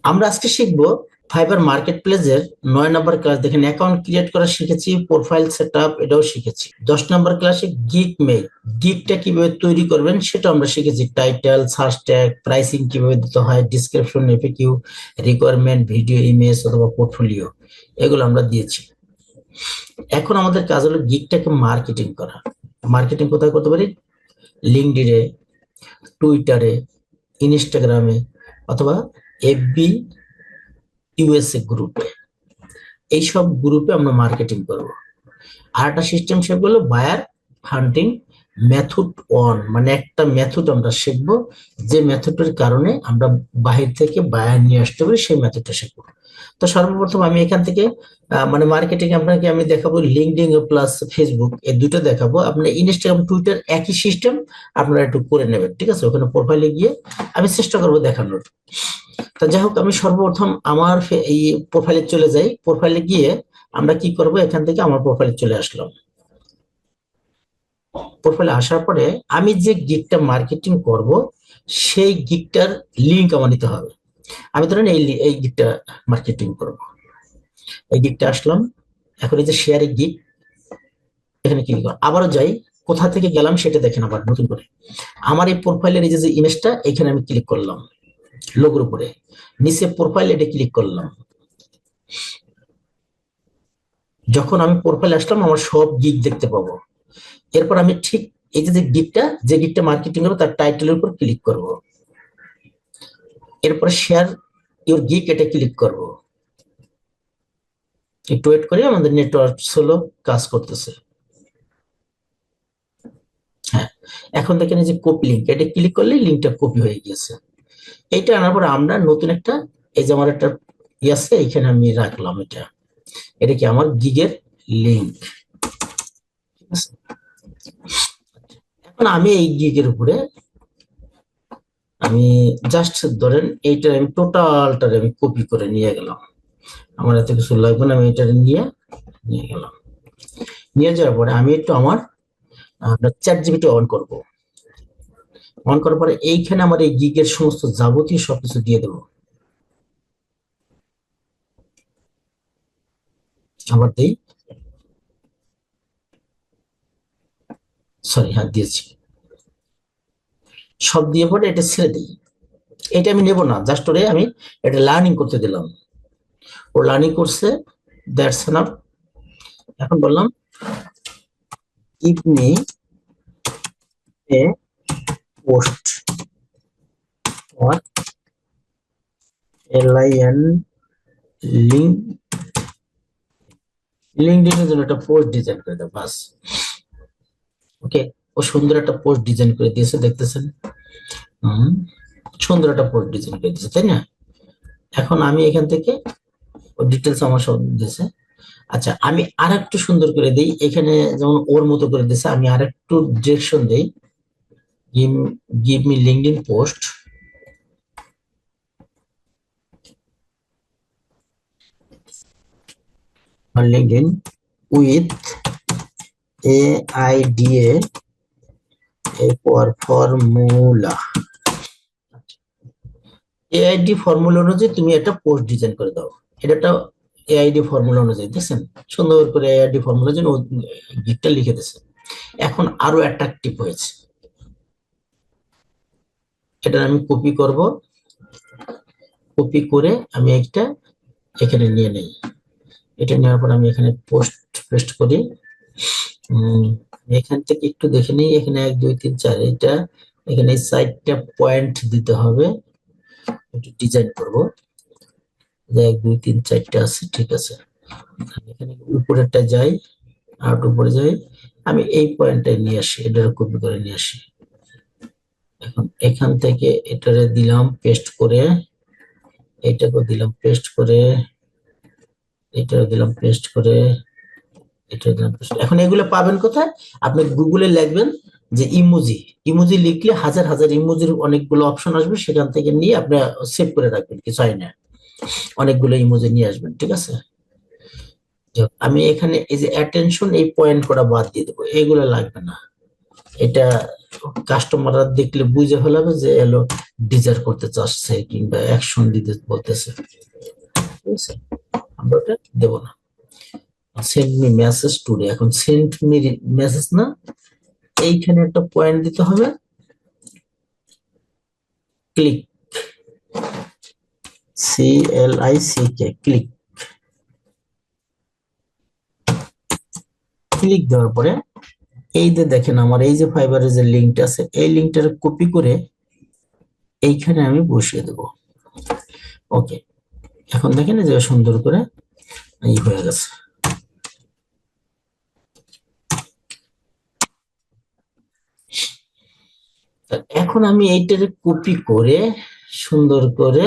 আমরা আজকে শিখবো ফাইবার মার্কেট প্লেসের 9 নম্বর ক্লাস। দেখেন, অ্যাকাউন্ট ক্রিয়েট করা শিখেছি, প্রোফাইল সেটআপ এটাও শিখেছি। 10 নম্বর ক্লাসে গিগ মেইল, গিগটা কিভাবে তৈরি করবেন সেটা আমরা শিখেছি। টাইটেল, সার্চ ট্যাগ, প্রাইসিং কিভাবে দিতে হয়, description, FAQ, requirement, video, image অথবা পোর্টফোলিও, এগুলো আমরা দিয়েছি। এখন আমাদের কাজ হলো গিগটাকে মার্কেটিং করা। মার্কেটিং কোথায় করতে পারি? লিঙ্কডইনে, টুইটারে, ইনস্টাগ্রামে অথবা এফবি, ইউএসএ গ্রুপে, এইসব গ্রুপে আমরা মার্কেটিং করব। আর একটা সিস্টেম শিখবো হলো বায়ার হান্টিং মেথড ওয়ান, মানে একটা মেথড আমরা শিখবো, যে মেথডের কারণে আমরা বাহির থেকে বায়ার নিয়ে আসতে পারি, সেই মেথডটা শিখবো। তো সর্বপ্রথম আমি এখান থেকে মানে মার্কেটিং আপনাকে আমি দেখাবো লিঙ্কডইন প্লাস ফেসবুক, এই দুটো দেখাবো। আপনার ইনস্টাগ্রাম, টুইটার একই সিস্টেম, আপনারা একটু করে নেবেন, ঠিক আছে? ওখানে প্রোফাইলে গিয়ে আমি চেষ্টা করবো দেখানোর। তা যাই হোক, আমি সর্বপ্রথম আমার এই প্রোফাইলে চলে যাই। প্রোফাইলে গিয়ে আমরা কি করব, এখান থেকে আমার প্রোফাইলে চলে আসলাম। প্রোফাইলে আসার পরে আমি যে গিগটা মার্কেটিং করব সেই গিগটার লিংক আমার নিতে হবে। আমি ধরেন এই গিগটা মার্কেটিং করব, এই গিগটা আসলাম। এখন এই যে শেয়ার গিগ, এখানে ক্লিক করব। আবারও যাই, কোথা থেকে গেলাম সেটা দেখেন আবার নতুন করে। আমার এই প্রোফাইলের এই যে ইমেজটা, এখানে আমি ক্লিক করলাম লোগোর উপরে, নিচে প্রোফাইল এটা ক্লিক করলাম। যখন আমি প্রোফাইলে আসলাম আমার সব গিগ দেখতে পাবো। এরপর আমি ঠিক এই যে গিগটা, যে গিগটা মার্কেটিং করবো তার টাইটেলের উপর ক্লিক করব। এরপর শেয়ার ইউর গিগ, এটা ক্লিক করব। একটু ওয়েট করি, আমাদের নেটওয়ার্ক হলো কাজ করতেছে। হ্যাঁ, এখন দেখেন এই যে কপি লিঙ্ক, এটা ক্লিক করলে লিঙ্কটা কপি হয়ে গেছে। এইটা আনার পরে আমরা নতুন একটা, এই যে আমার একটা আছে এখানে আমি রাখলাম, এটা কি আমার গিগের লিঙ্ক। ঠিক আছে, এখন আমি এই গিগের উপরে আমি জাস্ট ধরেন এইটা আমি টোটালটারে আমি কপি করে নিয়ে গেলাম। আমার এত কিছু লাগবে না, আমি এটা নিয়ে নিয়ে গেলাম। নিয়ে যাওয়ার পরে আমি একটু আমার চ্যাট জিপিটি অন করব। অন করার পরে এইখানে আমার এই গিগের সমস্ত যাবতীয় সবকিছু দিয়ে দেবো। আবার দিই, সরি, হ্যাঁ দিয়েছি। সব দিয়ে পরে এটা ছেড়ে দিই। এটা আমি নেব না, জাস্ট ওরে আমি এটা লার্নিং করতে দিলাম। ও লার্নিং করছে, দ্যাটস এনাফ। এখন বললাম give me a post or L I N link, লিঙ্কডইনের জন্য একটা পোস্ট ডিজাইন করে দাও, বাস। ওকে, ও সুন্দর একটা পোস্ট ডিজাইন করে দিয়েছে, দেখতেছেন? হুম, সুন্দর একটা পোস্ট ডিজাইন করে দিয়েছে, তাই না? এখন আমি এখান থেকে ডিটেলস আমার সব দিয়েছে। আচ্ছা, আমি আর একটু সুন্দর করে দিই। এখানে যেমন ওর মতো করে দিয়েছে, আমি আর একটু ডিরেকশন দিই। Give me LinkedIn post on LinkedIn with AIDA formula. AID formula অনুযায়ী তুমি একটা পোস্ট ডিজাইন করে দাও। এটা একটা এআইডি ফর্মুলা অনুযায়ী, দেখছেন? সুন্দর করে এআইডি ফর্মুলা জন্য গিকটা লিখে দিয়েছে। এখন আরো অ্যাট্রাকটিভ হয়েছে। এটা আমি কপি করব, কপি করে আমি একটা এখানে নিয়ে নেই। এটা নেওয়ার পর আমি এখানে পোস্ট পেস্ট করি। এখান থেকে একটু দেখে নিই, এখানে 1 2 3 4, এটা এখানে 4টা পয়েন্ট দিতে হবে। একটু ডিজাইন করব, 1 2 3 4টা আছে, ঠিক আছে। আমি এখানে উপরেরটা যাই, আর উপরে যাই, আমি এই পয়েন্টটা নিয়ে আসি, এটা কপি করে নিয়ে আসি। এখন এখান থেকে এটারে দিলাম পেস্ট করে, এটাকে দিলাম পেস্ট করে, এটা দিলাম পেস্ট করে, এটা দিলাম পেস্ট। এখন এগুলো পাবেন কোথায়? আপনি গুগলে লিখবেন যে ইমোজি, ইমোজি লিখলে হাজার হাজার ইমোজির অনেকগুলো অপশন আসবে, সেখান থেকে নিয়ে আপনি সেভ করে রাখবেন, কিছু হয় না, অনেকগুলো ইমোজি নিয়ে আসবেন, ঠিক আছে? আমি এখানে এই যে অ্যাটেনশন, এই পয়েন্ট করা বাদ দিয়ে দেবো, এগুলো লাগবে না। এটা কাস্টমাররা দেখলে বুঝে ফেলাবে যে এলো ডিজার করতে চাচ্ছে কিংবা অ্যাকশন দিতে বলতেছে, ঠিক আছে? আমরা ওটা দেবো না। সেন্ড মি মেসেজ টুডে, এখন সেন্ড মি মেসেজ না, এইখানে একটা পয়েন্ট দিতে হবে, ক্লিক, CLICK, ক্লিক। ক্লিক দেওয়ার পরে এই যে দেখেন আমার এই যে ফাইবারের যে লিঙ্কটা আছে, এই লিঙ্কটার কপি করে এইখানে আমি বসিয়ে দেব। ওকে, এখন দেখেন যে সুন্দর করে এই হয়ে গেছে। এখন আমি এইটার কপি করে সুন্দর করে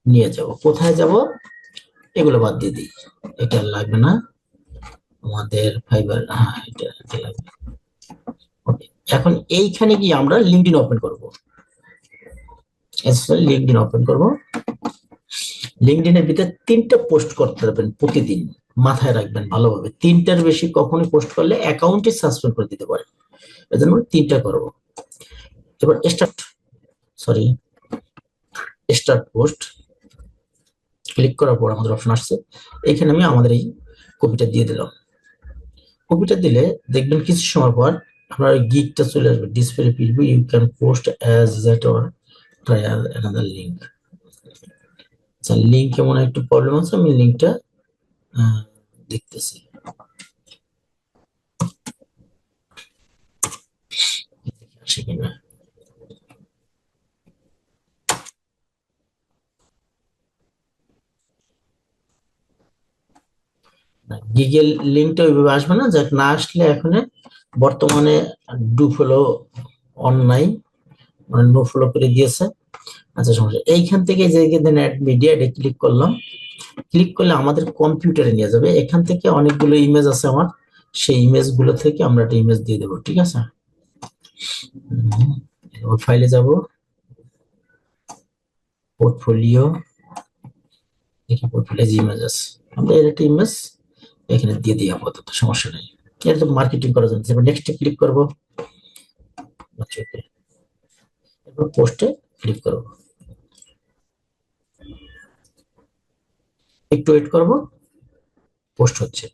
নিয়ে যাব। কোথায় যাব? এগুলো বাদ দিয়ে দিই, এটা লাগবে না আমাদের ফাইবার, হ্যাঁ এটা লাগবে। ওকে, এখন এইখানে গিয়ে আমরা লিঙ্কডইন ওপেন করব। লিঙ্কডইন ওপেন করব। লিঙ্কডইনের ভিতরে 3টা পোস্ট করতে পারবেন প্রতিদিন, মাথায় রাখবেন ভালোভাবে। 3টার বেশি কখনোই পোস্ট করলে অ্যাকাউন্টে সাসপেন্ড করে দিতে পারে, এজন্য 3টা করব। এবার স্টার্ট পোস্ট ক্লিক করার পর আমাদের অপশন আসছে, এখানে আমি আমাদের এই কপিটা দিয়ে দিলাম। কপিটা দিলে দেখবেন কিছু সময় পর আপনার গিকটা চলে আসবে, display preview, you can post as that or try another link. আচ্ছা, লিংক এমন একটু প্রবলেম আছে, আমি লিংকটা দেখতেছি। আসে কিনা। গিগের লিঙ্কটা ওইভাবে আসবে না, যাক না আসলে এখন বর্তমানে ডু ফলো অন নাই, মানে নো ফলো করে দিয়েছে। আচ্ছা, সমস্যা এইখান থেকে যে অ্যাড মিডিয়া, এটা ক্লিক করলাম। ক্লিক করলে আমাদের কম্পিউটারে নিয়ে যাবে। এখান থেকে অনেকগুলো ইমেজ আছে আমার, সেই ইমেজ গুলো থেকে আমরা একটা ইমেজ দিয়ে দেবো, ঠিক আছে? ফাইলে যাব, পোর্টফোলিও, দেখি পোর্টফোলিও যে ইমেজ আছে, আমরা এর একটা ইমেজ এখানে দিয়ে দিই আপাতত, সমস্যা নেই। এটা তো মার্কেটিং করার জন্য। এবার নেক্সটে ক্লিক করবো, এরপর পোস্টে ক্লিক করব, একটু ওয়েট করব, পোস্ট হচ্ছে।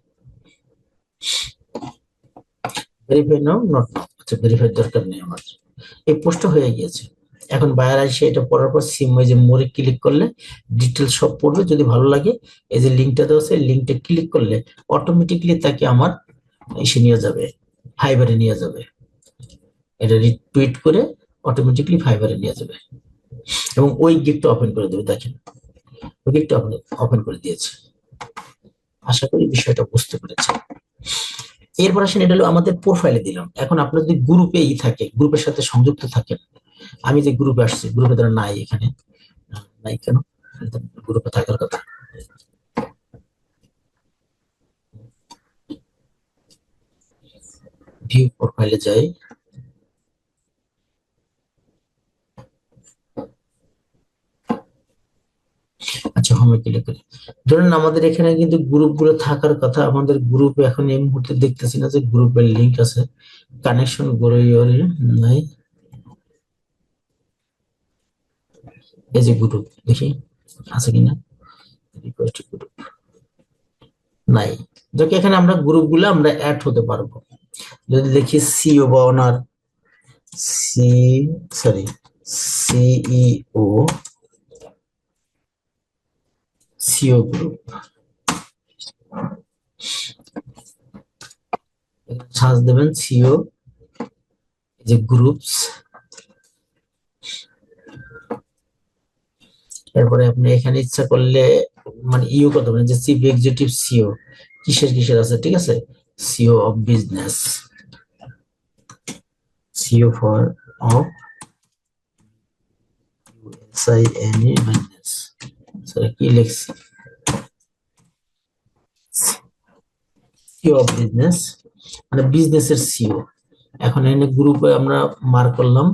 Verify now, not now. আচ্ছা, ভেরিফাই দরকার নেই আমার, এই পোস্টটা হয়ে গিয়েছে। এখন বায়ার আসে এটা পড়ার পর সিম ওই যে মোরে ক্লিক করলে ডিটেলস সব পড়বে। যদি ভালো লাগে এই যে লিঙ্কটা দেওয়া আছে, লিঙ্কটা ক্লিক করলে অটোমেটিকলি তাকে আমার এসে নিয়ে যাবে, ফাইবারে নিয়ে যাবে। এটা রিটুইট করে অটোমেটিকলি ফাইবারে নিয়ে যাবে এবং ওই গিকটা ওপেন করে দেবে। দেখেন ওই গিকটা ওপেন করে দিয়েছে। আশা করি বিষয়টা বুঝতে পেরেছেন। এরপর আসেন, এটা হলো আমাদের প্রোফাইলে দিলাম। এখন আপনার যদি গ্রুপেই থাকে, গ্রুপের সাথে সংযুক্ত থাকেন, আমি যে গ্রুপে আসছি, গ্রুপে তারা নাই, এখানে নাই কেন? গ্রুপে থাকার কথা। ভিউ প্রোফাইলে যাই, আচ্ছা হোমে ক্লিক করি। ধরুন আমাদের এখানে কিন্তু গ্রুপগুলো থাকার কথা, আমাদের গ্রুপে এখন এই মুহূর্তে দেখতেছি না যে গ্রুপের লিংক আছে। কানেকশন গড়ে নাই, এই যে গ্রুপ দেখি আছে কিনা, রিকোয়েস্ট গ্রুপ নাই। যাকে এখানে আমরা গ্রুপগুলো আমরা অ্যাড হতে পারবো। যদি দেখি সিও বা owner C sorry CEO, CO group, search দেবেন সিও, যে গ্রুপস, তারপরে আপনি এখানে ইচ্ছা করলে মানে ইউ করতে পারেন যে চিফ এক্সিকিউটিভ সিও কিসের কিসের আছে, ঠিক আছে? CEO of business, CEO for of SINE business, sorry কি লিখছি, সিও অফ বিজনেস মানে বিজনেসের সিও। এখন এখানে গ্রুপে আমরা মার্ক করলাম,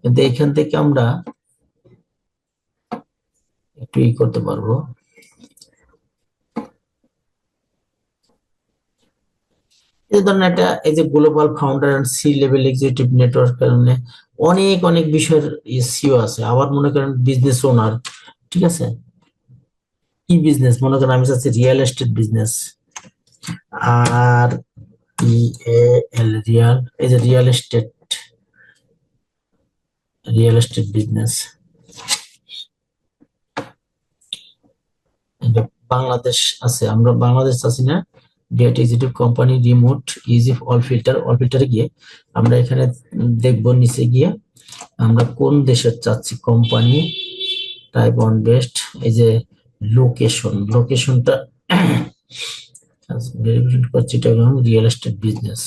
কিন্তু এখান থেকে আমরা একটু ই করতে পারবো। এই ধরনের একটা, এই যে global founder and C level executive network, কারণে অনেক অনেক বিষয়ের সিও আছে। আবার মনে করেন বিজনেস ওনার, ঠিক আছে, কি বিজনেস, মনে করেন আমি চাচ্ছি রিয়েল এস্টেট বিজনেস, আর ই এ এল, রিয়াল, এই যে রিয়েল এস্টেট বিজনেস, বাংলাদেশ আছে, আমরা বাংলাদেশ আছি না, date executive company remote easy all ফিল্টারে গিয়ে আমরা এখানে দেখবো নিচে গিয়ে আমরা কোন দেশের চাচ্ছি কোম্পানি, টাইপ অন বেস্ট, এই যে লোকেশনটা ভেরিফিকেশন করছি, real estate business,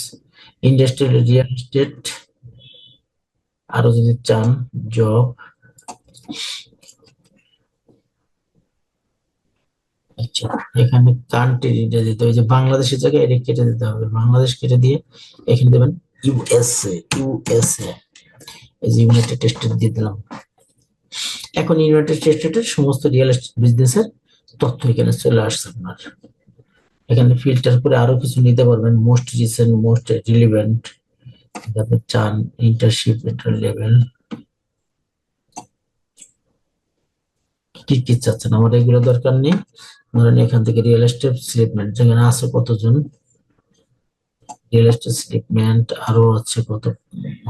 industrial real estate, আরো যদি চান জব, আচ্ছা এখানে কান্ট্রিটা দিতে হবে, যে বাংলাদেশের জায়গায় এটা কেটে দিতে হবে, বাংলাদেশ কেটে দিয়ে এখানে দেবেন ইউএসএ, এই যে ইউনাইটেড স্টেট দিয়ে দিলাম। এখন ইউনাইটেড স্টেটের সমস্ত রিয়েল এস্টেট বিজনেসের তথ্য এখানে চলে আসছে আপনার। এখানে ফিল্টার করে আরো কিছু নিতে পারবেন, মোস্ট রিসেন্ট, মোস্ট রিলিভেন্ট, তারপর চান ইন্টারশিপ, ইন্টার লেভেল, কি কি চাচ্ছেন, আমার এগুলো দরকার নেই। ধরেন এখান থেকে রিয়েল এস্টেট স্টেটমেন্ট যেখানে আছে কতজন, রিয়েল এস্টেট স্টেটমেন্ট আরো আছে কত,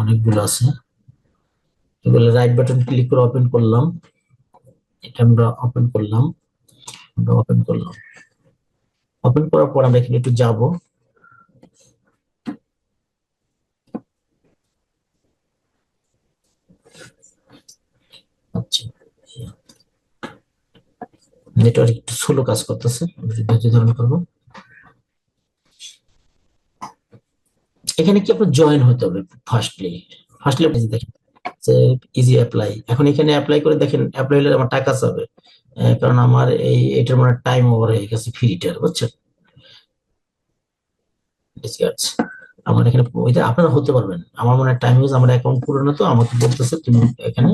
অনেকগুলো আছে, এগুলো রাইট বাটন ক্লিক করে ওপেন করলাম, এটা আমরা ওপেন করলাম, ওপেন করার পর আমরা এখানে একটু যাব, আচ্ছা নেটওয়ার্ক একটু স্লো কাজ করতেছে, ধৈর্য ধারণ করবো। এখানে কি আপনার জয়েন হতে হবে ফার্স্টলি দেখেন যে ইজি অ্যাপ্লাই, এখন এখানে অ্যাপ্লাই করে দেখেন, অ্যাপ্লাই হলে আমার টাকা যাবে, কারণ আমার এটার মানে টাইম ওভার হয়ে গেছে ফ্রিটার, বুঝছেন, ডিসকার্ড। আমার এখানে ওইটা আপনারা হতে পারবেন, আমার মনে হয় টাইম ইউজ, আমার অ্যাকাউন্ট পুরনো তো আমাকে বলতেছে তুমি এখানে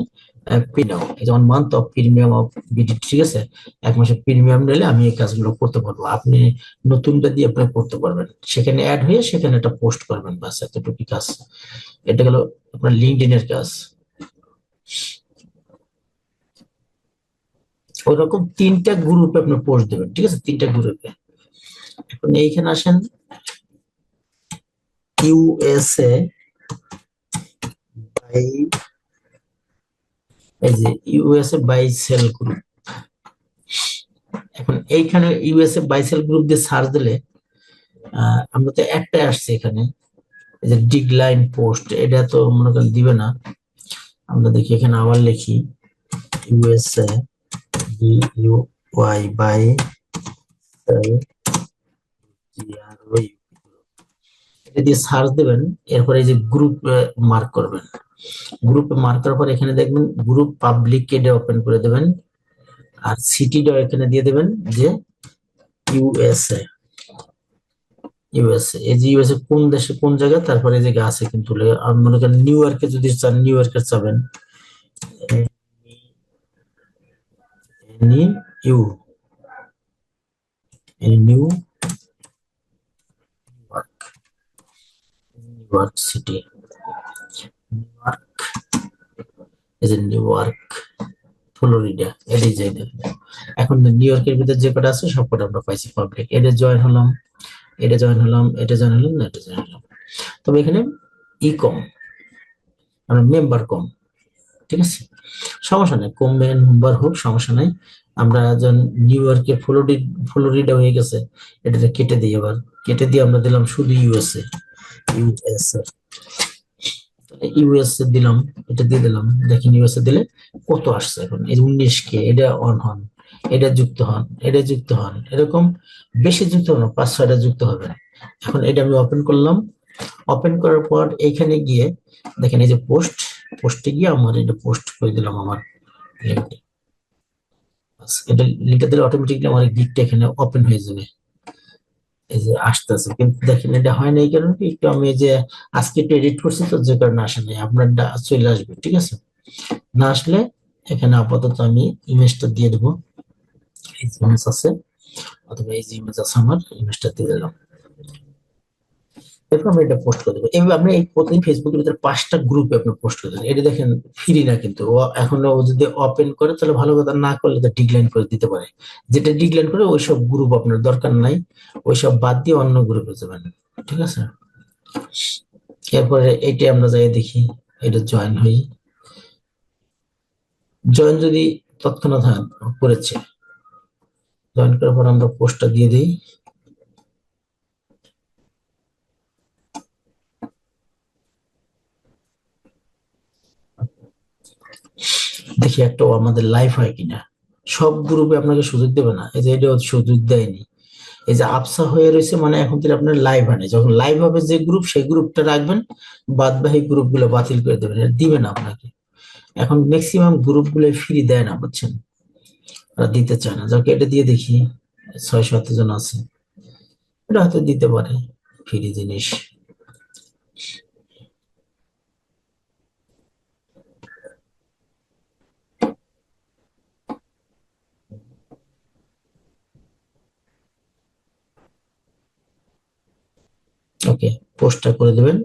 পে নাও, এই যেমন month of premium of BD, ঠিক আছে, 1 মাসের প্রিমিয়াম নিলে আমি এই কাজগুলো করতে পারবো, আপনি নতুনটা দিয়ে আপনি করতে পারবেন, সেখানে অ্যাড হয়ে সেখানে একটা পোস্ট করবেন, বাস এতটুকু কাজ। এটা গেল আপনার লিঙ্কডইন এর কাজ। ওইরকম 3টা গ্রুপে আপনি পোস্ট দেবেন, ঠিক আছে, 3টা গ্রুপে। এখন এইখানে আসেন, ইউএসএ বাই, এই যে ইউএসএ বাই সেল গ্রুপ, এখন এইখানে ইউএসএ বাই সেল গ্রুপ দিয়ে সার্চ দিলে আমরা তো একটাই আসছে এখানে, এই যে ডিক্লাইন পোস্ট, এটা তো মনে করেন দিবে না, আমরা দেখি এখানে আবার লিখি USA B U Y buy sell G R Y, এটা দিয়ে সার্চ দেবেন, এরপরে এই যে গ্রুপ মার্ক করবেন, গ্রুপে মার্ক করার পর এখানে দেখবেন গ্রুপ পাবলিক এটা ওপেন করে দেবেন, আর সিটিটা এখানে দিয়ে দেবেন যে ইউএসএ, এই যে ইউএসএ কোন দেশে কোন জায়গায়, তারপরে এই জায়গায় আছে কিন্তু, মনে করেন নিউ ইয়র্কে যদি চান নিউ ইয়র্কে যাবেন, you New York, New York City, New York, এই যে নিউ ইয়র্ক ফ্লোরিডা, এটাই যাই দেখুন। এখন নিউ ইয়র্কের ভিতরে যে কটা আছে সব কটা আমরা পাইছি পাবলিক, এটা জয়েন হলাম, এটা জয়েন হলাম, এটা জয়েন হলাম না, এটা জয়েন হলাম। তবে এখানে ই কম, আমরা মেম্বার কম, ঠিক আছে, সমস্যা নেই, কম মেম্বার হোক সমস্যা নাই। আমরা যখন নিউ ইয়র্কে ফ্লোরিডা হয়ে গেছে, এটাতে কেটে দিই, আবার কেটে দিয়ে আমরা দিলাম শুধু ইউএসএ, ইউএসএ, ইউএসএ দিলাম, এটা দিয়ে দিলাম, দেখেন ইউএসএ দিলে কত আসছে, এখন এই 19K, এটা অন হন, এটা যুক্ত হন, এটা যুক্ত হন, এরকম বেশি যুক্ত হন, 5-6টা যুক্ত হবে। এখন এটা আমি ওপেন করলাম, ওপেন করার পর এখানে গিয়ে দেখেন এই যে পোস্টে গিয়ে আমার এটা পোস্ট করে দিলাম, আমার লিঙ্কটা, এটা লিঙ্কটা দিলে অটোমেটিকলি আমার গিগটা এখানে ওপেন হয়ে যাবে, এই যে আসতেছে, কিন্তু দেখেন এটা হয় না, এই কারণে কি, একটু আমি এই যে আজকে একটু এডিট করছি তো, যে কারণে আসে নাই, আপনার চলে আসবে, ঠিক আছে, না আসলে এখানে আপাতত আমি ইমেজটা দিয়ে দেবো, এই ইমেজ আছে, অথবা এই যে ইমেজ আছে আমার ইমেজটা দিয়ে দিলাম। এরপর আমরা এটা পোস্ট করে দেবো। এইভাবে আপনি এই প্রতিদিন ফেসবুকের ভিতরে 5টা গ্রুপে আপনি পোস্ট করে দেবেন। এটা দেখেন ফ্রি না, কিন্তু ও এখন ও যদি ওপেন করে তাহলে ভালো কথা, না করলে তো ডিক্লাইন করে দিতে পারে। যেটা ডিক্লাইন করে ওইসব গ্রুপ আপনার দরকার নাই, ওইসব বাদ দিয়ে অন্য গ্রুপে যাবেন। ঠিক আছে, এরপরে এইটা আমরা যাই দেখি, এটা জয়েন হই। জয়েন যদি তৎক্ষণাৎ করেছে, জয়েন করার পর আমরা পোস্টটা দিয়ে দিই। দেখি একটা আমাদের লাইভ হয় কিনা। সব গ্রুপে আপনাকে সুযোগ দেবে না, এই যে এটা সুযোগ দেয়নি। এই যে আবসা হয়ে রয়েছে, মানে এখন থেকে আপনার লাইভ হয় না। যখন লাইভ হবে যে গ্রুপ, সেই গ্রুপটা রাখবেন, বাদ বাকি গ্রুপ গুলো বাতিল করে দেবেন, এটা দিবে না আপনাকে। এখন ম্যাক্সিমাম গ্রুপ গুলো ফ্রি দেয় না, বুঝছেন, ওরা দিতে চায় না। যাকে এটা দিয়ে দেখি, 6-7 জন আছে, এটা হয়তো দিতে পারে ফ্রি জিনিস। ওকে, পোস্টটা করে দেবেন।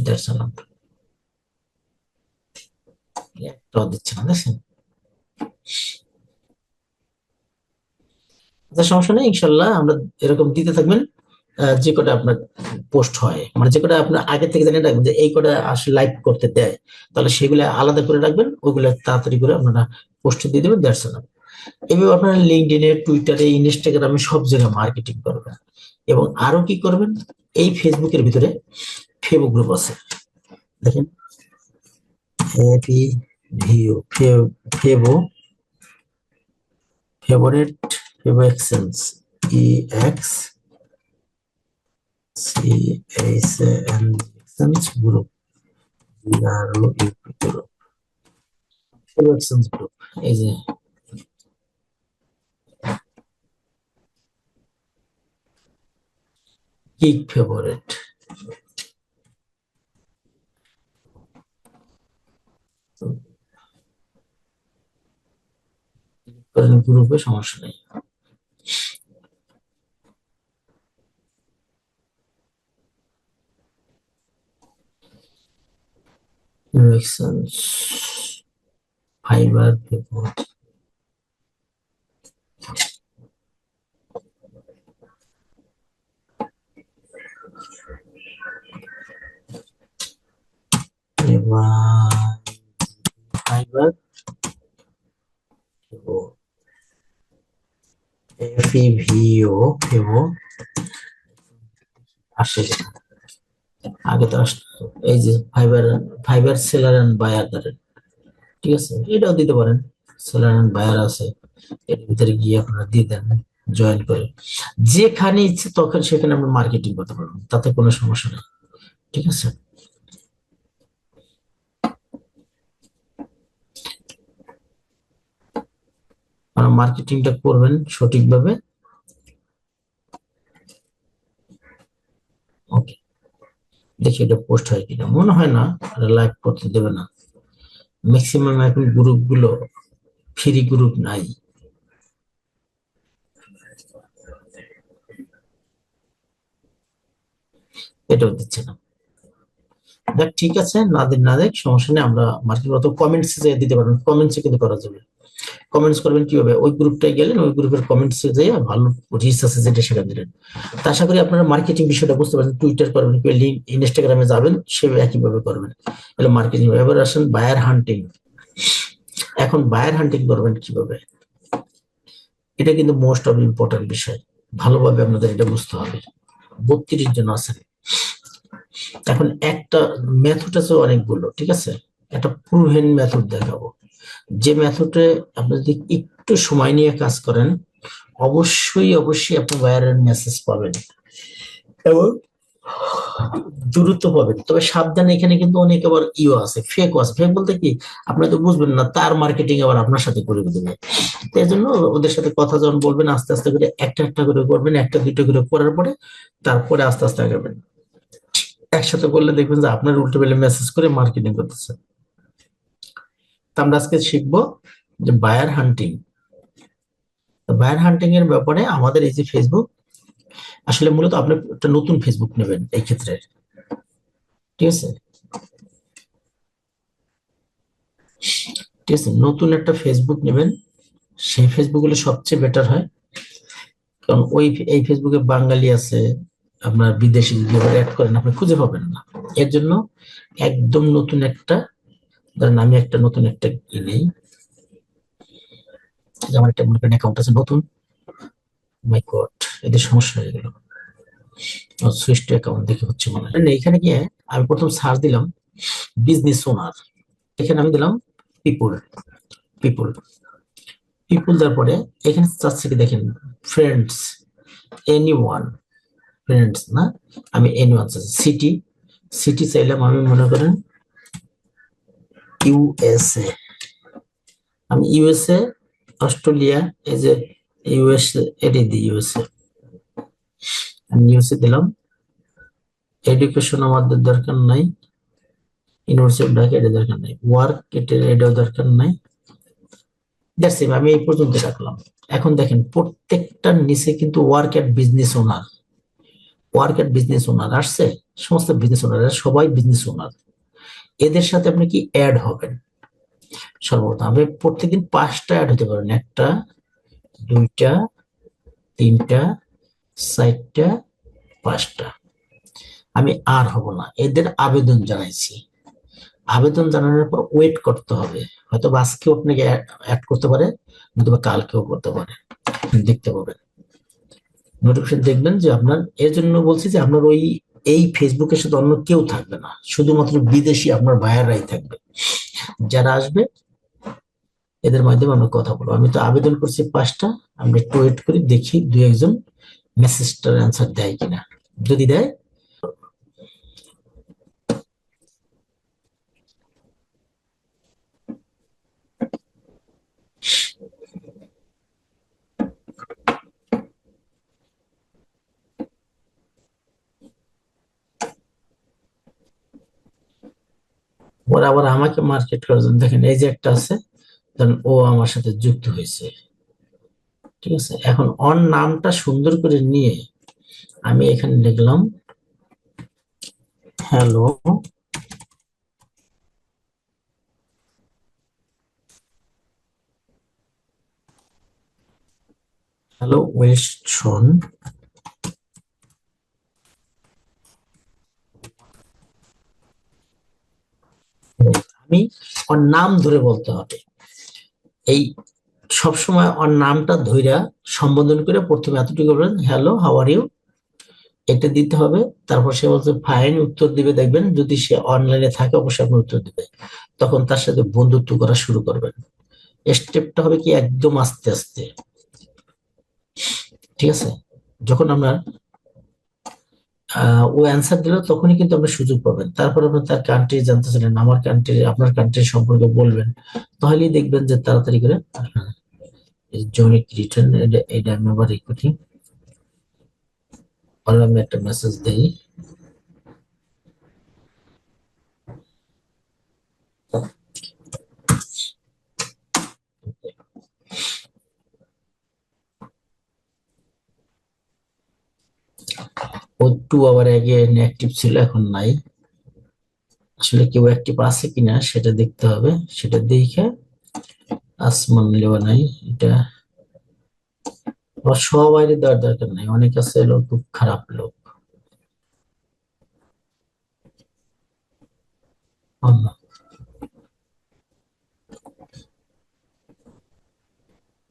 That's all. একটাও দিচ্ছে না, দেখছেন। আচ্ছা, সমস্যা নেই, ইনশাল্লাহ আমরা এরকম দিতে থাকবেন। যে কটা আপনার পোস্ট হয়, মানে যে কটা আপনার আগে থেকে জানিয়ে রাখবেন যে এই কটা আসলে লাইভ করতে দেয়, তাহলে সেগুলো আলাদা করে রাখবেন, ওইগুলো তাড়াতাড়ি করে আপনারা পোস্ট দিয়ে দেবেন। That's all. এভাবে আপনারা লিঙ্কডইনে, টুইটারে, ইনস্টাগ্রামে সব জায়গায় মার্কেটিং করবেন। এবং আরো কি করবেন, এই ফেসবুকের ভিতরে ফেবো গ্রুপ আছে, দেখেন, এপি ভিউ, ফেবো, ফেভারিট, ফেবো exchange, EX CHAN group, GROUP group, ফেবো এক্সচেঞ্জ গ্রুপ। এই যে গিগ ফেভারিট, গ্রুপে সমস্যা নেই। Exchange, Fiverr, favourite, Fiverr, FEVO, ফেভো আসে, আগে তো আসতো। এই যে Fiverr, Fiverr seller and buyer দ্বারা, ঠিক আছে, এটাও দিতে পারেন। সেলার এন্ড বায়ার আছে, এর ভিতরে গিয়ে আপনারা দিয়ে দেন, জয়েন করে যেখানে ইচ্ছে তখন সেখানে আপনি মার্কেটিং করতে পারবেন, তাতে কোনো সমস্যা নেই। ঠিক আছে, আর মার্কেটিংটা করবেন সঠিকভাবে। ওকে, দেখি এটা পোস্ট হয় কিনা, মনে হয় না লাইভ করতে দেবে না। ম্যাক্সিমাম এখন গ্রুপ গুলো ফ্রি গ্রুপ নাই, এটাও দিচ্ছে না। দেখ, ঠিক আছে, না দিন না দেখ, সমস্যা নেই, আমরা মার্কেট অত কমেন্টসে দিতে পারবেন, কমেন্টসে কিন্তু করা যাবে। কমেন্টস করবেন কিভাবে, ওই গ্রুপটায় গেলেন, ওই গ্রুপের কমেন্টসে যেয়ে ভালো রিচ আছে যেটা সেটা দিলেন। তা আশা করি আপনারা মার্কেটিং বিষয়টা বুঝতে পারছেন। টুইটার করবেন কিভাবে, লিঙ্ক ইনস্টাগ্রামে যাবেন সে একইভাবে করবেন। এগুলো মার্কেটিং। এবার আসেন বায়ার হান্টিং। এখন বায়ার হান্টিং করবেন কিভাবে, এটা কিন্তু মোস্ট অফ ইম্পর্টেন্ট বিষয়, ভালোভাবে আপনাদের এটা বুঝতে হবে। 32 জন আছেন। এখন একটা মেথড আছে অনেকগুলো, ঠিক আছে, একটা প্রুভেন মেথড দেখাবো। যে মেথডে আপনি যদি একটু সময় নিয়ে কাজ করেন, অবশ্যই অবশ্যই আপনি বায়ারের মেসেজ পাবেন এবং দ্রুত পাবেন। তবে সাবধানে, এখানে কিন্তু অনেক আবার আছে, ফেকও আছে। ফেক বলতে কি, আপনি তো বুঝবেন না, তার মার্কেটিং আবার আপনার সাথে করে দেবে। তো এই জন্য ওদের সাথে কথা যখন বলবেন, আস্তে আস্তে করে একটা একটা করে করবেন, একটা দুটো করে করার পরে তারপরে আস্তে আস্তে আগাবেন। একসাথে করলে দেখবেন যে আপনার উল্টো পেলে মেসেজ করে মার্কেটিং করতেছে। তো আমরা আজকে শিখবো যে বায়ার হান্টিং। বায়ার হান্টিং এর ব্যাপারে আমাদের এই যে ফেসবুক আসলে মূলত আপনি একটা নতুন ফেসবুক নেবেন এই ক্ষেত্রে, ঠিক আছে? ঠিক আছে, নতুন একটা ফেসবুক নেবেন, সেই ফেসবুক গুলো সবচেয়ে বেটার হয়। কারণ এই ফেসবুকে বাঙালি আছে, আপনার বিদেশি যদি অ্যাড করেন আপনি খুঁজে পাবেন না। এর জন্য একদম নতুন একটা, ধরেন আমি একটা নতুন একটা নেই, আমার একটা মনে করেন অ্যাকাউন্ট আছে নতুন, মাই গড, এদের সমস্যা হয়ে গেল, সুইচ টু অ্যাকাউন্ট দেখে হচ্ছে মনে হয়। এখানে গিয়ে আমি প্রথম সার্চ দিলাম বিজনেস ওনার, এখানে আমি দিলাম পিপুল, পিপুল, পিপুল দেওয়ার পরে এখানে চাচ্ছে কি দেখেন, ফ্রেন্ডস, এনি ওয়ান, ফ্রেন্ডস না, আমি এনি ওয়ান চাচ্ছি, সিটি, সিটি চাইলাম আমি মনে করেন ইউএসএ, আমি ইউএসএ, অস্ট্রেলিয়া, এই যে ইউএসএ, এটি দিই ইউএসএ, আমি ইউএসএ দিলাম। এডুকেশন আমাদের দরকার নাই, ইউনিভার্সিটি ঢাকা এটা দরকার নাই, ওয়ার্ক এটাও দরকার নাই, দ্যাটস ইট, আমি এই পর্যন্ত রাখলাম। এখন দেখেন প্রত্যেকটার নিচে কিন্তু work at business owner, work at business owner আসছে, সমস্ত বিজনেস ওনার সবাই বিজনেস ওনার। এদের সাথে আপনি কি অ্যাড হবেন, সর্বপ্রথম আপনি প্রত্যেকদিন 5টা অ্যাড হতে পারেন, 1টা 2টা 3টা 4টা 5টা। আমি আর হব না, এদের আবেদন জানাইছি, আবেদন জানানোর পর ওয়েট করতে হবে, হয়তো আজকেও আপনাকে অ্যাড করতে পারে, নতুবা কালকেও করতে পারে, দেখতে পাবেন নোটিফিকেশন, দেখবেন যে আপনার, এর জন্য বলছি যে আপনার ওই এই ফেসবুকের সাথে অন্য কেউ থাকবে না, শুধুমাত্র বিদেশি আপনার বায়াররাই থাকবে, যারা আসবে এদের মাধ্যমে আমরা কথা বলবো। আমি তো আবেদন করছি 5টা, আমরা একটু ওয়েট করি, দেখি 2-1 জন মেসেজটার অ্যান্সার দেয় কিনা, যদি দেয় ওরা আবার আমাকে মার্কেট করার জন্য, দেখেন এই যে একটা আছে, ধরেন ও আমার সাথে যুক্ত হয়েছে, ঠিক আছে? এখন ওর নামটা সুন্দর করে নিয়ে আমি এখানে লিখলাম হ্যালো, হ্যালো ওয়েস্টন, আমি ওর নাম ধরে বলতে হবে, এই সবসময় ওর নামটা ধইরা সম্বোধন করে প্রথমে এতটুকু বলবেন হ্যালো হাউ আর ইউ, এটা দিতে হবে। তারপর সে বলছে ফাইন, উত্তর দিবে, দেখবেন যদি সে অনলাইনে থাকে অবশ্যই আপনি উত্তর দিবে, তখন তার সাথে বন্ধুত্ব করা শুরু করবেন। স্টেপটা হবে কি একদম আস্তে আস্তে, ঠিক আছে? যখন আপনার ও অ্যান্সার দিল তখনই কিন্তু আপনি সুযোগ পাবেন, তারপর আপনি তার কান্ট্রি জানতে চাইলেন, আমার কান্ট্রি, আপনার কান্ট্রি সম্পর্কে বলবেন, তাহলেই দেখবেন যে তাড়াতাড়ি করে জনিক রিটার্ন, এটা আমি আবার রেখে, আর আমি একটা মেসেজ দিই, ও 2 আওয়ার আগে অ্যাক্টিভ ছিল, এখন নাই, আসলে কেউ অ্যাক্টিভ আছে কিনা সেটা দেখতে হবে, সেটা দেখে আসমান লেওয়া নাই, এটা আবার সবাই দেওয়ার দরকার নাই, অনেক আছে লোক খুব খারাপ লোক,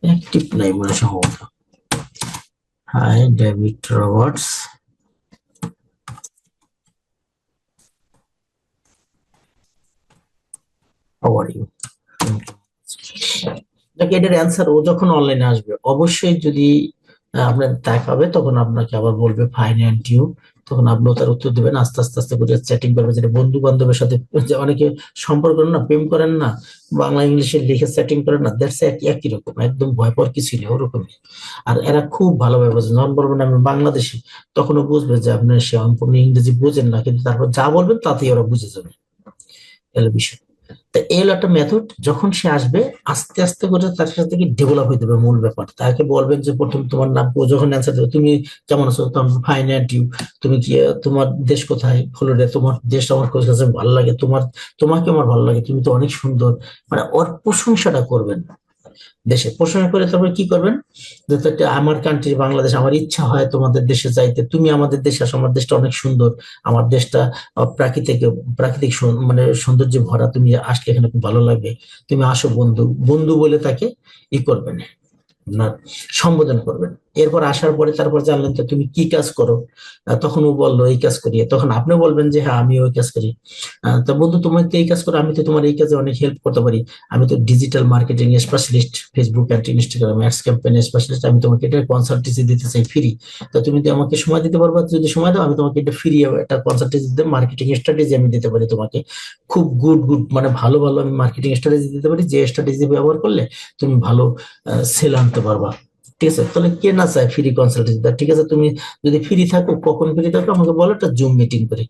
অ্যাক্টিভ নাই মনে সম্ভবত। Hi David Roberts, how are you, দেখে এটার অ্যান্সার ও যখন অনলাইনে আসবে অবশ্যই যদি আপনার দেখাবে, তখন আপনাকে আবার বলবে ফাইন অ্যান্ড ইউ, তখন আপনিও তার উত্তর দেবেন, আস্তে আস্তে আস্তে করে চ্যাটিং করবে, যেটা বন্ধু বান্ধবের সাথে যে অনেকে সম্পর্ক করেন না, প্রেম করেন না, বাংলা ইংলিশে লিখে চ্যাটিং করেন না, দ্যাটস একই রকম, একদম ভয় পাওয়ার কিছু নেই ওরকমই। আর এরা খুব ভালোভাবে বোঝে, যখন বলবেন আমি বাংলাদেশি, তখনও বুঝবে যে আপনার সে সম্পূর্ণ ইংরেজি বোঝেন না, কিন্তু তারপর যা বলবেন তাতেই ওরা বুঝে যাবে, এর বিষয়। তো এই হলো একটা মেথড। যখন সে আসবে আস্তে আস্তে করে তার সাথে কি ডেভেলপ হয়ে যাবে মূল ব্যাপার। তাকে বলবেন যে প্রথম তোমার নাম, ও যখন অ্যান্সার দেবে তুমি কেমন আছো, তোমার ফাইন অ্যান্ড ইউ, তুমি কি তোমার দেশ কোথায়, ফ্লোরিডা, তোমার দেশ আমার কাছে ভালো লাগে, তোমাকে আমার ভালো লাগে, তুমি তো অনেক সুন্দর, মানে ওর প্রশংসাটা করবেন। দেশে প্রশংসা করে তারপরে কি করবেন, যে তো এটা আমার কান্ট্রি বাংলাদেশ, আমার ইচ্ছা হয় তোমাদের দেশে যাইতে, তুমি আমাদের দেশে আসো, আমার দেশটা অনেক সুন্দর, আমার দেশটা প্রাকৃতিক প্রাকৃতিক মানে সৌন্দর্যে ভরা, তুমি আসলে এখানে খুব ভালো লাগবে, তুমি আসো বন্ধু, বন্ধু বলে তাকে ই করবেন, আপনার সম্বোধন করবেন। এরপর আসার পরে তারপর জানলেন তো তুমি কি কাজ করো, তখন ও বললো এই কাজ করি, তখন আপনি বলবেন যে হ্যাঁ আমি ওই কাজ করি। তো বন্ধু তুমি তো এই কাজ করো, আমি তো তোমার এই কাজে অনেক হেল্প করতে পারি, আমি তো digital marketing specialist, Facebook and Instagram ads campaign specialist, আমি তোমাকে এটা কনসালটেন্সি দিতে চাই ফ্রি। তো তুমি তো আমাকে সময় দিতে পারবা, যদি সময় দাও আমি তোমাকে এটা ফ্রি একটা কনসালটেন্সি দিতে, মার্কেটিং স্ট্র্যাটেজি আমি দিতে পারি তোমাকে, খুব গুড গুড মানে ভালো ভালো আমি মার্কেটিং স্ট্র্যাটেজি দিতে পারি, যে স্ট্র্যাটেজি ব্যবহার করলে তুমি ভালো সেল আনতে পারবা। ঠিক আছে, তাহলে কে না চায় ফ্রি কনসালটেন্সি? ঠিক আছে, তুমি যদি ফ্রি থাকো, কখন ফ্রি থাকো আমাকে বলো, একটা জুম মিটিং করি।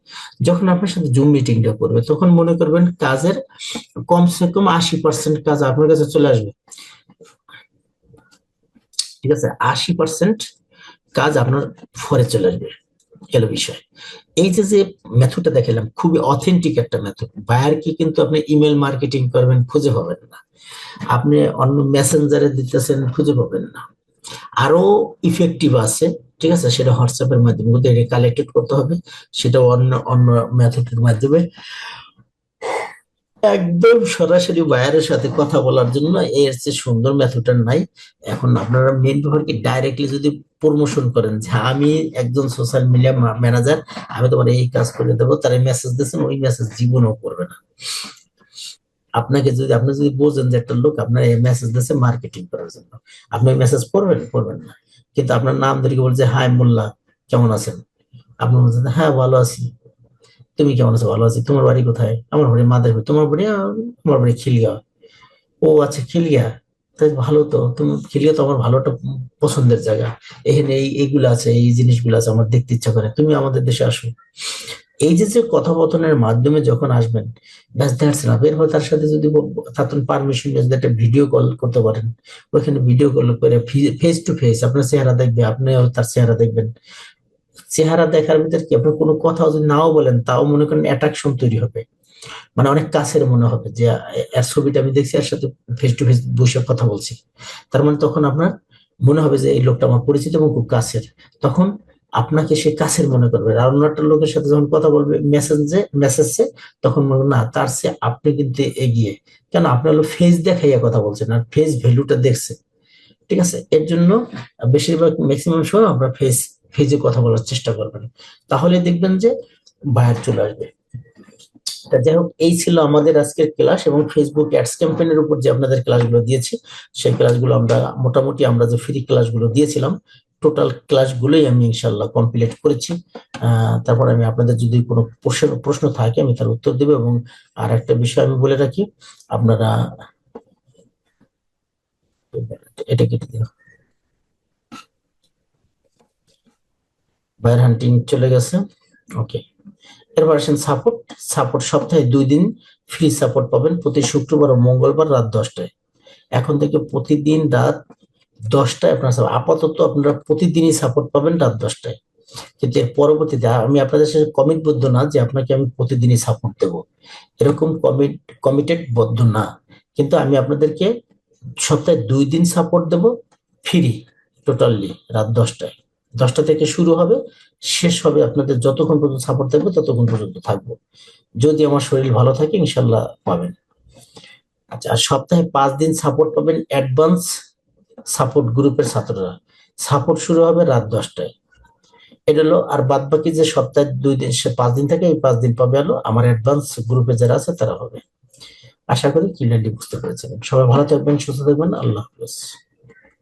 যখন আপনার সাথে জুম মিটিংটা করবে তখন মনে করবেন কাজের কমসে কম 80% কাজ আপনার কাছে চলে আসবে। ঠিক আছে, 80% কাজ আপনার ফরে চলে আসবে, এলো বিষয়। এই যে যে মেথডটা দেখালাম খুবই অথেন্টিক একটা মেথড। বায়ারকে কিন্তু আপনি ইমেল মার্কেটিং করবেন, খুঁজে পাবেন না, আপনি অন্য মেসেঞ্জারে দিতেছেন, খুঁজে পাবেন না। আরো ইফেক্টিভ আছে, ঠিক আছে, সেটা হোয়াটসঅ্যাপের মাধ্যমে কালেক্টেড করতে হবে, সেটা অন্য অন্য মেথডের মাধ্যমে একদম সরাসরি বায়ারের সাথে কথা বলার জন্য এর চেয়ে সুন্দর মেথডটা নাই। এখন আপনারা মেন ব্যাপার কি, ডাইরেক্টলি যদি প্রমোশন করেন যে আমি একজন সোশ্যাল মিডিয়া ম্যানেজার, আমি তোমার এই কাজ করে দেবো, তার মেসেজ দিচ্ছেন, ওই মেসেজ জীবনও করবে না। আপনাকে যদি আপনি যদি বোঝেন যে একটা লোক আপনার এই মেসেজ দিচ্ছে মার্কেটিং করার জন্য, আপনি মেসেজ পড়বেন পড়বেন না, কিন্তু আপনার নাম ধরে বলছে হাই মোল্লা কেমন আছেন, আপনি বলছেন হ্যাঁ ভালো আছি, তুমি কেমন আছো, ভালো আছি, তোমার বাড়ি কোথায়, আমার বাড়ি মাদারীপুর, তোমার বাড়ি আমার বাড়ি খিলগাঁও, ও আচ্ছা খিলগাঁও, তাই ভালো, তো তুমি খিলগাঁও তো আমার ভালো একটা পছন্দের জায়গা, এখানে এইগুলো আছে, এই জিনিসগুলো আছে, আমার দেখতে ইচ্ছা করে, তুমি আমাদের দেশে আসো। এই যে যে কথোপকথনের মাধ্যমে যখন আসবেন, ব্যাস দ্যাটস না, এরপর তার সাথে যদি তার পারমিশন নিয়ে একটা ভিডিও কল করতে পারেন, ওইখানে ভিডিও কল করে ফেস টু ফেস আপনার চেহারা দেখবে, আপনিও তার চেহারা দেখবেন। চেহারা দেখার ভিতরে কি, আপনার কোনো কথা যদি নাও বলেন তাও মনে করেন অ্যাট্রাকশন তৈরি হবে, মানে অনেক কাছের মনে হবে যে এর ছবিটা আমি দেখছি, এর সাথে ফেস টু ফেস বসে কথা বলছি, তার মানে তখন আপনার মনে হবে যে এই লোকটা আমার পরিচিত এবং খুব কাছের, তখন আপনাকে সে কাছের মনে করবে। আর অন্য একটা লোকের সাথে যখন কথা বলবে মেসেজে, তখন মনে করবে না তার সে আপনি কিন্তু এগিয়ে, কেন আপনি হলো ফেস দেখাইয়া কথা বলছেন আর ফেস ভ্যালুটা দেখছে। ঠিক আছে, এর জন্য বেশিরভাগ ম্যাক্সিমাম সময় আমরা ফেজে কথা বলার চেষ্টা করবেন, তাহলে দেখবেন যে বায়ার চলে আসবে। তা যাই হোক, এই ছিল আমাদের আজকের ক্লাস, এবং ফেসবুক অ্যাডস ক্যাম্পেইনের উপর যে আপনাদের ক্লাসগুলো দিয়েছি, সেই ক্লাসগুলো আমরা মোটামুটি আমরা যে ফ্রি ক্লাসগুলো দিয়েছিলাম, টোটাল ক্লাসগুলোই আমি ইনশাল্লাহ কমপ্লিট করেছি। তারপর আমি আপনাদের যদি কোনো প্রশ্ন থাকে আমি তার উত্তর দেবো। এবং আর একটা বিষয় আমি বলে রাখি, আপনারা এটা কেটে দিও, বায়ার হান্টিং চলে গেছে, ওকে। এরপর আসেন সাপোর্ট। সাপোর্ট সপ্তাহে 2 দিন ফ্রি সাপোর্ট পাবেন, প্রতি শুক্রবার ও মঙ্গলবার রাত 10টায়। এখন থেকে প্রতিদিন রাত 10টায় আপনার আপাতত আপনারা প্রতিদিনই সাপোর্ট পাবেন রাত 10টায়। কিন্তু এর পরবর্তীতে আমি আপনাদের সাথে কমিটবদ্ধ না যে আপনাকে আমি প্রতিদিনই সাপোর্ট দেব, এরকম কমিটেড বদ্ধ না, কিন্তু আমি আপনাদেরকে সপ্তাহে 2 দিন সাপোর্ট দেব ফ্রি, টোটালি রাত 10টায়। 10টা থেকে শুরু হবে, শেষ হবে, আপনাদের যতক্ষণ পর্যন্ত সাপোর্ট থাকবে ততক্ষণ পর্যন্ত থাকবো, যদি আমার শরীর ভালো থাকে ইনশাল্লাহ পাবেন। আচ্ছা, আর সপ্তাহে 5 দিন সাপোর্ট পাবেন অ্যাডভান্স সাপোর্ট গ্রুপের ছাত্ররা, সাপোর্ট শুরু হবে রাত 10টায়। এটা হলো, আর বাদ বাকি যে সপ্তাহে 2 দিন 5 দিন থাকে, এই 5 দিন পাবে হলো আমার অ্যাডভান্স গ্রুপে যারা আছে তারা হবে। আশা করি ক্লিয়ারলি বুঝতে পেরেছেন। সবাই ভালো থাকবেন, সুস্থ থাকবেন, আল্লাহ হাফেজ।